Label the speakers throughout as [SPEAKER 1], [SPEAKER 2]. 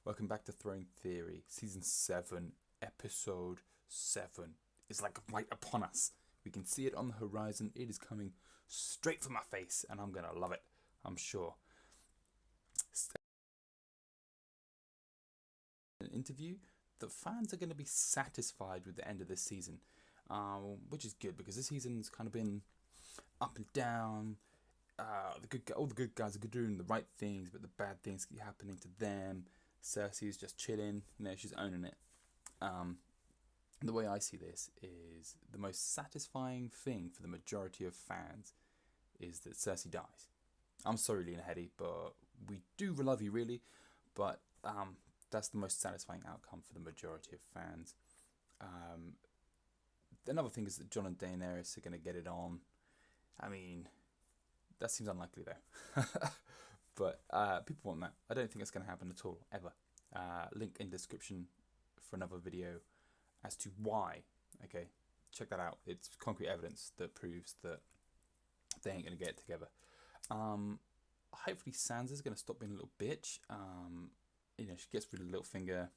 [SPEAKER 1] Welcome back to Throne Theory, Season 7, Episode 7. It's like right upon us. We can see it on the horizon. It is coming straight for my face, and I'm going to love it, I'm sure. An interview, the fans are going to be satisfied with the end of this season, which is good because this season's kind of been up and down. All the good guys are doing the right things, but the bad things keep happening to them. Cersei's just chilling, she's owning it. The way I see this is the most satisfying thing for the majority of fans is that Cersei dies. I'm sorry, Lena Headey, but we do love you really, but that's the most satisfying outcome for the majority of fans. Another thing is that Jon and Daenerys are going to get it on. I mean, that seems unlikely though. But people want that. I don't think it's going to happen at all, ever. Link in description for another video as to why. Okay, check that out. It's concrete evidence that proves that they ain't going to get it together. Hopefully Sansa's going to stop being a little bitch. She gets rid of Littlefinger.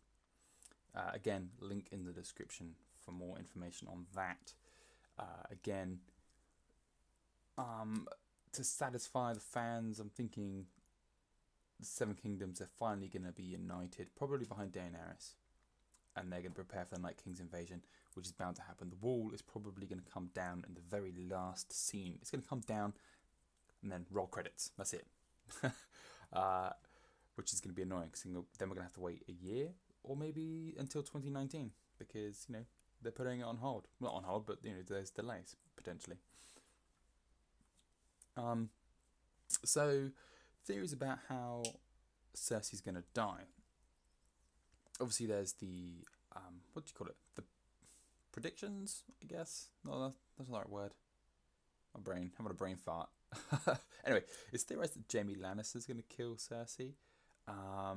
[SPEAKER 1] Again, link in the description for more information on that. To satisfy the fans, I'm thinking the Seven Kingdoms are finally going to be united, probably behind Daenerys, and they're going to prepare for the Night King's invasion, which is bound to happen. The wall is probably going to come down in the very last scene. It's going to come down and then roll credits. That's it. Which is going to be annoying. So then we're going to have to wait a year or maybe until 2019 because, they're putting it on hold. Not on hold, but, there's delays potentially. So theories about how Cersei's going to die. Obviously, there's the what do you call it? The predictions, I guess. No, that's not the right word. My brain, having a brain fart. Anyway, it's theorized that Jaime Lannister's going to kill Cersei. I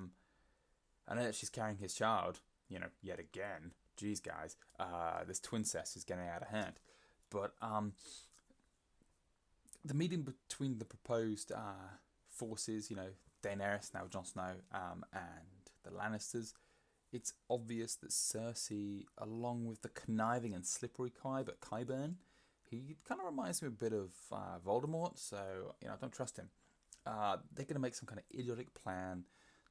[SPEAKER 1] know that she's carrying his child. Yet again. Jeez, guys, this twincest is getting out of hand. But the meeting between the proposed forces, Daenerys, now Jon Snow, and the Lannisters, it's obvious that Cersei, along with the conniving and slippery Qyburn, he kind of reminds me a bit of Voldemort, so, I don't trust him. They're going to make some kind of idiotic plan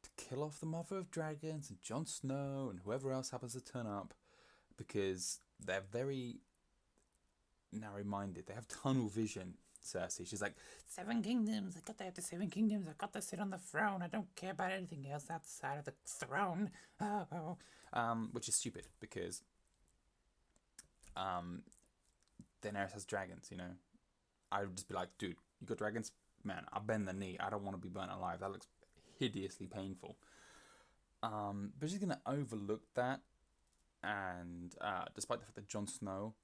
[SPEAKER 1] to kill off the Mother of Dragons and Jon Snow and whoever else happens to turn up, because they're very narrow-minded. They have tunnel vision. Cersei, she's like, Seven Kingdoms, I got to have the Seven Kingdoms, I got to sit on the throne, I don't care about anything else outside of the throne. Which is stupid because Daenerys has dragons, I would just be like, dude, you got dragons? Man, I bend the knee, I don't want to be burnt alive, that looks hideously painful. But she's going to overlook that, and despite the fact that Jon Snow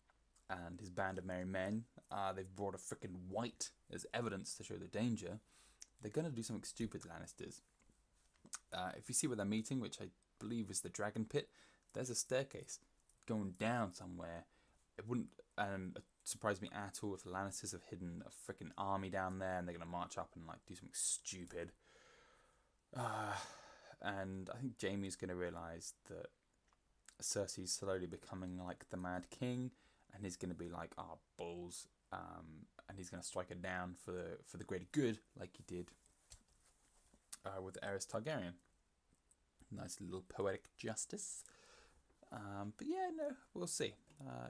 [SPEAKER 1] and his band of merry men, they've brought a freaking white as evidence to show the danger. They're going to do something stupid, Lannisters. If you see where they're meeting, which I believe is the Dragon Pit, there's a staircase going down somewhere. It wouldn't surprise me at all if the Lannisters have hidden a freaking army down there and they're going to march up and do something stupid. And I think Jaime's going to realise that Cersei's slowly becoming like the Mad King, and he's going to be like, balls, and he's going to strike her down for the greater good, like he did with Aerys Targaryen. Nice little poetic justice. But yeah, no, we'll see.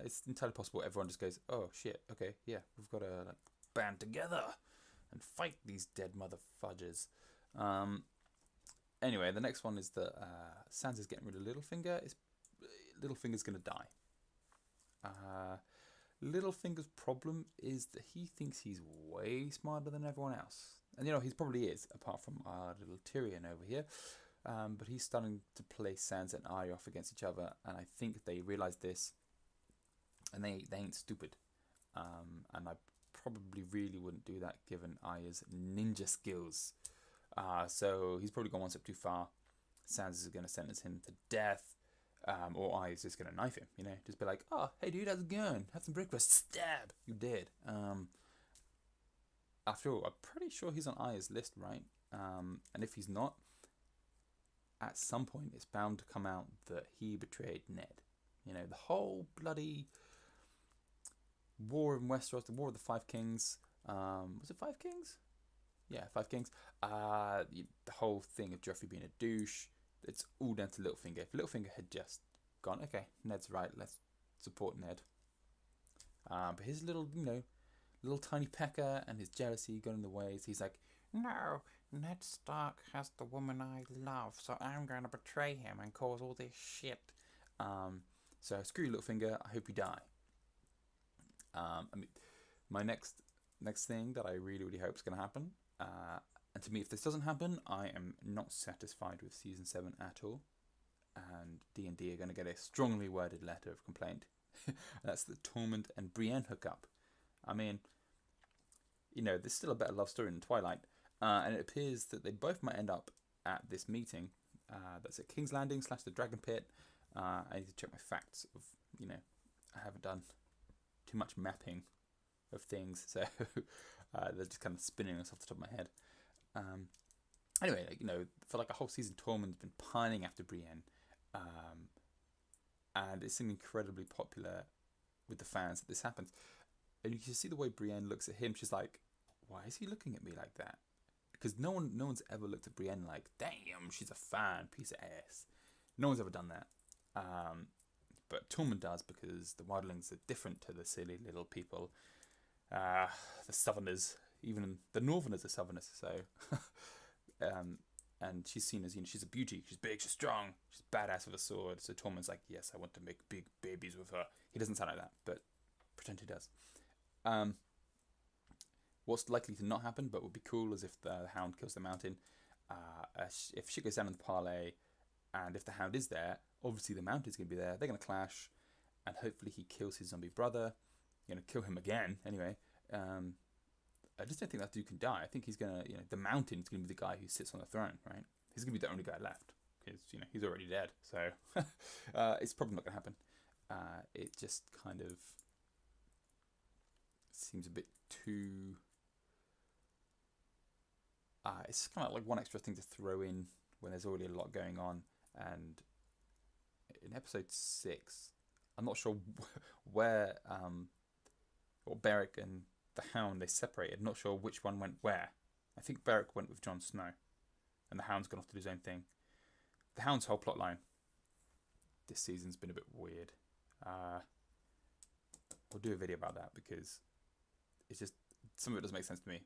[SPEAKER 1] It's entirely possible everyone just goes, oh shit, okay, yeah, we've got to band together and fight these dead mother fudgers. Anyway, the next one is that Sansa's getting rid of Littlefinger. Littlefinger's going to die. Littlefinger's problem is that he thinks he's way smarter than everyone else. And he probably is, apart from our little Tyrion over here. But he's starting to play Sansa and Arya off against each other, and I think they realise this, and they ain't stupid. And I probably really wouldn't do that given Arya's ninja skills. So he's probably gone one step too far. Sansa's going to sentence him to death. Or Arya's just going to knife him, just be like, oh, hey dude, how's it going? Have some breakfast. Stab! You dead. After all, I'm pretty sure he's on Arya's list, right? And if he's not, at some point it's bound to come out that he betrayed Ned. You know, the whole bloody war in Westeros, the War of the Five Kings. Was it Five Kings? Yeah, Five Kings. The whole thing of Joffrey being a douche. It's all down to Littlefinger. If Littlefinger had just gone, okay, Ned's right, let's support Ned. But his little, little tiny pecker and his jealousy got in the way. So he's like, no, Ned Stark has the woman I love, so I'm going to betray him and cause all this shit. So screw you, Littlefinger. I hope you die. My next thing that I really, really hope is going to happen, and to me, if this doesn't happen, I am not satisfied with Season 7 at all. And D&D are going to get a strongly worded letter of complaint. That's the Tormund and Brienne hookup. I mean, there's still a better love story than Twilight. And it appears that they both might end up at this meeting. That's at King's Landing / the Dragon Pit. I need to check my facts of, I haven't done too much mapping of things. So they're just kind of spinning us off the top of my head. Anyway, for like a whole season, Tormund's been pining after Brienne. And it's incredibly popular with the fans that this happens. And you can see the way Brienne looks at him. She's like, why is he looking at me like that? Because no one's ever looked at Brienne like, damn, she's a fan, piece of ass. No one's ever done that. But Tormund does, because the wildlings are different to the silly little people. The southerners, even the northerners are southerners. So, and she's seen as, she's a beauty. She's big, she's strong, she's badass with a sword. So Tormund's like, yes, I want to make big babies with her. He doesn't sound like that, but pretend he does. What's likely to not happen, but would be cool, is if the Hound kills the Mountain. If shit goes down in the parlay, and if the Hound is there, obviously the Mountain's going to be there. They're going to clash, and hopefully he kills his zombie brother. Going to kill him again, anyway. I just don't think that dude can die. I think he's going to, the Mountain's going to be the guy who sits on the throne, right? He's going to be the only guy left, because, he's already dead. So, it's probably not going to happen. It just kind of seems a bit too... it's kind of like one extra thing to throw in when there's already a lot going on. And in episode 6, I'm not sure where Beric and the Hound, they separated. Not sure which one went where. I think Beric went with Jon Snow, and the Hound's gone off to do his own thing. The Hound's whole plot line this season's been a bit weird. We'll do a video about that, because it's just, some of it doesn't make sense to me.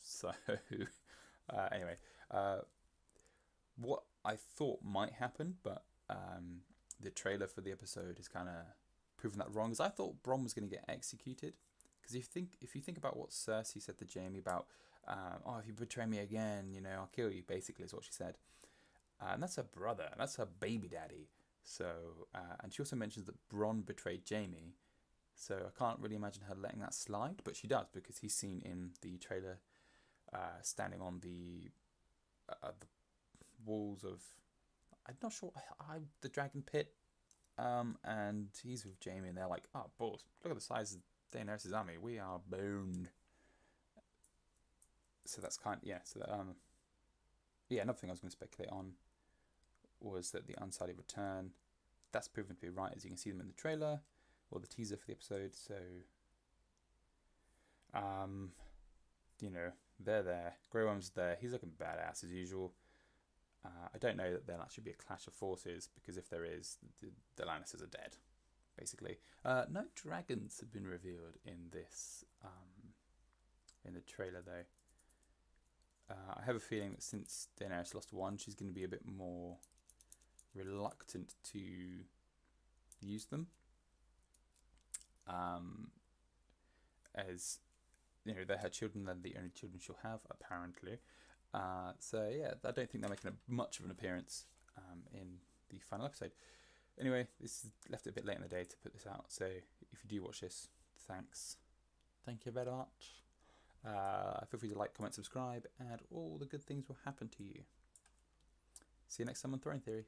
[SPEAKER 1] So anyway, what I thought might happen, but the trailer for the episode has kind of proven that wrong, is I thought Bronn was going to get executed. Because if you think about what Cersei said to Jaime about, if you betray me again, I'll kill you, basically, is what she said. And that's her brother, that's her baby daddy. So, and she also mentions that Bronn betrayed Jaime. So I can't really imagine her letting that slide, but she does, because he's seen in the trailer standing on the walls of, I'm not sure, the Dragon Pit, and he's with Jaime, and they're like, oh, balls, look at the size of Daenerys' army, we are boned. So that's kind of, another thing I was going to speculate on was that the Unsullied return, that's proven to be right, as you can see them in the trailer, or the teaser for the episode. So, they're there. Grey Worm's there. He's looking badass as usual. I don't know that there'll actually be a clash of forces, because if there is, the Lannisters are dead, basically. No dragons have been revealed in this, in the trailer, though. I have a feeling that since Daenerys lost one, she's going to be a bit more reluctant to use them. As they're her children, they're the only children she'll have, apparently. So yeah, I don't think they're making much of an appearance in the final episode. Anyway, this is left it a bit late in the day to put this out, so if you do watch this, thanks. Thank you very much. Feel free to like, comment, subscribe, and all the good things will happen to you. See you next time on Throne Theory.